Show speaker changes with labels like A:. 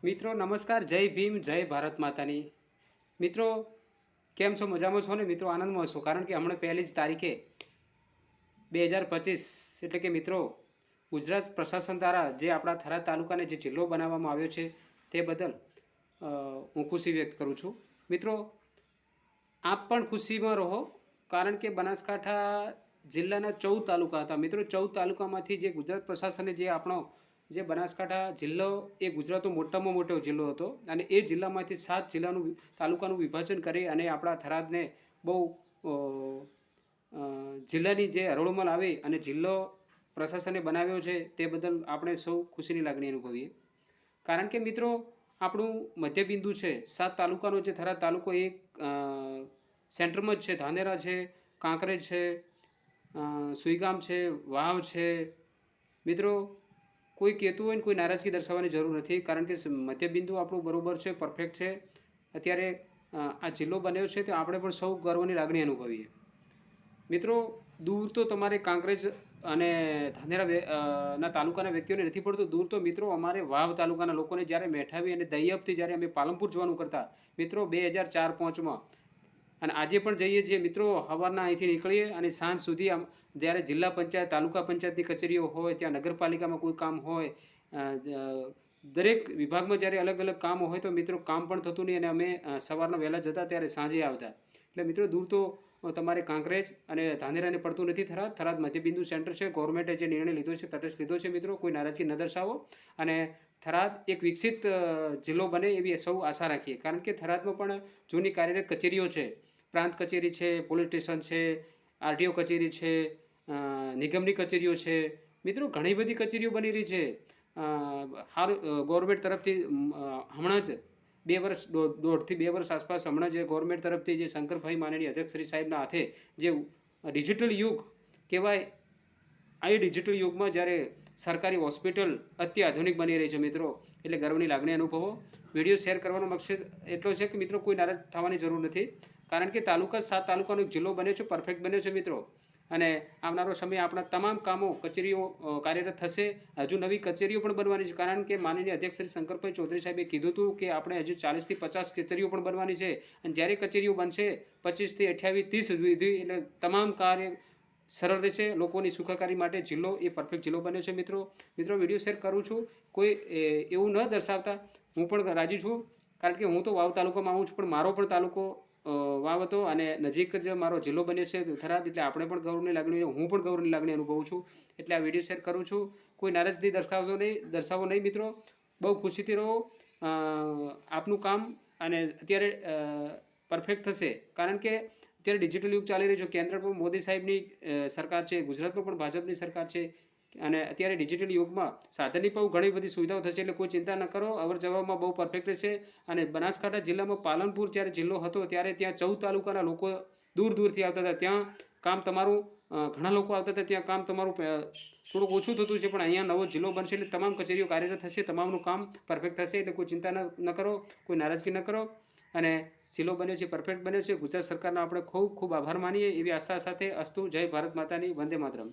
A: મિત્રો નમસ્કાર, જય ભીમ, જય ભારત માતાની. મિત્રો કેમ છો? મજામાં છો ને? મિત્રો આનંદમાં છો, કારણ કે હમણાં પહેલી જ તારીખે 2025 એટલે કે મિત્રો ગુજરાત પ્રશાસન દ્વારા જે આપણા થરાદ તાલુકાને જે જિલ્લો બનાવવામાં આવ્યો છે તે બદલ હું ખુશી વ્યક્ત કરું છું. મિત્રો આપ પણ ખુશીમાં રહો, કારણ કે બનાસકાંઠા જિલ્લાના 14 તાલુકા હતા. મિત્રો 14 તાલુકામાંથી જે ગુજરાત પ્રશાસને જે આપણો જે બનાસકાંઠા જિલ્લો એ ગુજરાતનો મોટામાં મોટો જિલ્લો હતો, અને એ જિલ્લામાંથી 7 જિલ્લાનું તાલુકાનું વિભાજન કરી અને આપણા થરાદને બહુ જિલ્લાની જે હરોળમાં લાવી અને જિલ્લો પ્રશાસને બનાવ્યો છે તે બદલ આપણે સૌ ખુશીની લાગણી અનુભવીએ. કારણ કે મિત્રો આપણું મધ્યબિંદુ છે 7 તાલુકાનો જે થરાદ તાલુકો એક સેન્ટરમાં જ છે. ધાનેરા છે, કાંકરેજ છે, સુઈગામ છે, વાવ છે. મિત્રો કોઈ કહેતું હોય ને કોઈ નારાજગી દર્શાવવાની જરૂર નથી, કારણ કે મધ્યબિંદુ આપણું બરોબર છે, પરફેક્ટ છે. અત્યારે આ જિલ્લો બન્યો છે તો આપણે પણ સૌ ગર્વની લાગણી અનુભવીએ. મિત્રો દૂર તો તમારે કાંકરેજ અને ધાનેરા ના તાલુકાના વ્યક્તિઓને નથી પડતું, દૂર તો મિત્રો અમારે વાવ તાલુકાના લોકોને જ્યારે મેઠાવી અને દૈયપથી જ્યારે અમે પાલનપુર જવાનું કરતા મિત્રો 2004-05માં, અને આજે પણ જઈએ છીએ મિત્રો. સવારના અહીંથી નીકળીએ અને સાંજ સુધી જ્યારે જિલ્લા પંચાયત, તાલુકા પંચાયતની કચેરીઓ હોય, ત્યાં નગરપાલિકામાં કોઈ કામ હોય, દરેક વિભાગમાં જ્યારે અલગ અલગ કામ હોય તો મિત્રો કામ પણ થતું નહીં, અને અમે સવારના વહેલા જતા ત્યારે સાંજે આવતા. એટલે મિત્રો દૂર તો તમારે કાંકરેજ અને ધાનેરાને પડતું નથી. થરાદ મધ્યબિંદુ સેન્ટર છે. ગવર્મેન્ટે જે નિર્ણય લીધો છે તટસ્થ લીધો છે. મિત્રો કોઈ નારાજગી ન દર્શાવો, અને થરાદ એક વિકસિત જિલ્લો બને એવી સૌ આશા રાખીએ. કારણ કે થરાદમાં પણ જૂની કાર્યરત કચેરીઓ છે, પ્રાંત કચેરી છે, પોલીસ સ્ટેશન છે, આરટીઓ કચેરી છે, નિગમની કચેરીઓ છે. મિત્રો ઘણી બધી કચેરીઓ બની રહી છે. સારું ગવર્મેન્ટ તરફથી હમણાં જ 2 વર્ષ, 1.5 થી 2 વર્ષ આસપાસ હમણાં જે ગવર્મેન્ટ તરફથી જે શંકરભાઈ માનનીય અધ્યક્ષ શ્રી સાહેબના હાથે જે ડિજિટલ યુગ કહેવાય, આ ડિજિટલ યુગમાં જ્યારે સરકારી હોસ્પિટલ અત્યાધુનિક બની રહી છે મિત્રો, એટલે ગર્વની લાગણી અનુભવો. વિડીયો શેર કરવાનો મકસદ એટલો છે કે મિત્રો કોઈ નારાજ થવાની જરૂર નથી, કારણ કે તાલુકા 7 તાલુકાનો એક જિલ્લો બન્યો છે, પરફેક્ટ બન્યો છે મિત્રો. અને આવનારો સમય આપણા તમામ કામો, કચેરીઓ કાર્યરત થશે. હજુ નવી કચેરીઓ પણ બનવાની છે, કારણ કે માનનીય અધ્યક્ષ શ્રી શંકરભાઈ ચૌધરી સાહેબે કીધું હતું કે આપણે હજુ 40 થી 50 કચેરીઓ પણ બનવાની છે. અને જ્યારે કચેરીઓ બનશે 25 થી 28, 30 સુધી, એટલે તમામ કાર્ય સરળ રહેશે. લોકોની સુખાકારી માટે જિલ્લો એ પરફેક્ટ જિલ્લો બન્યો છે મિત્રો. વિડીયો શેર કરું છું, કોઈ એવું ન દર્શાવતા. હું પણ રાજી છું, કારણ કે હું તો વાવ તાલુકામાં આવું છું, પણ મારો પણ તાલુકો વાવ હતો અને નજીક જ મારો જિલ્લો બન્યો છે થરાદ, એટલે આપણે પણ ગૌરવની લાગણી, હું પણ ગૌરવની લાગણી અનુભવું છું. એટલે આ વિડીયો શેર કરું છું. કોઈ નારાજગી દર્શાવો નહીં મિત્રો. બહુ ખુશીથી રહો. આપનું કામ અને અત્યારે પરફેક્ટ થશે, કારણ કે અત્યારે ડિજિટલ યુગ ચાલી રહ્યો છે. કેન્દ્ર પર મોદી સાહેબની સરકાર છે, ગુજરાતમાં પણ ભાજપની સરકાર છે, અને અત્યારે ડિજિટલ યુગમાં સાધનની પણ ઘણી બધી સુવિધાઓ થશે. એટલે કોઈ ચિંતા ન કરો, અવર જવરમાં બહુ પરફેક્ટ રહેશે. અને બનાસકાંઠા જિલ્લામાં પાલનપુર જ્યારે જિલ્લો હતો ત્યારે ત્યાં 14 તાલુકાના લોકો દૂર દૂરથી આવતા હતા. ત્યાં કામ તમારું ઘણા લોકો આવતા હતા, ત્યાં કામ તમારું થોડુંક ઓછું થતું છે. પણ અહીંયા નવો જિલ્લો બનશે એટલે તમામ કચેરીઓ કાર્યરત થશે, તમામનું કામ પરફેક્ટ થશે. એટલે કોઈ ચિંતા ન કરો, કોઈ નારાજગી ન કરો. અને જિલ્લો બન્યો છે, પરફેક્ટ બન્યો છે. ગુજરાત સરકારનો આપણે ખૂબ ખૂબ આભાર માનીએ એવી આશા સાથે. અસ્તુ. જય ભારત માતાની. વંદે માતરમ.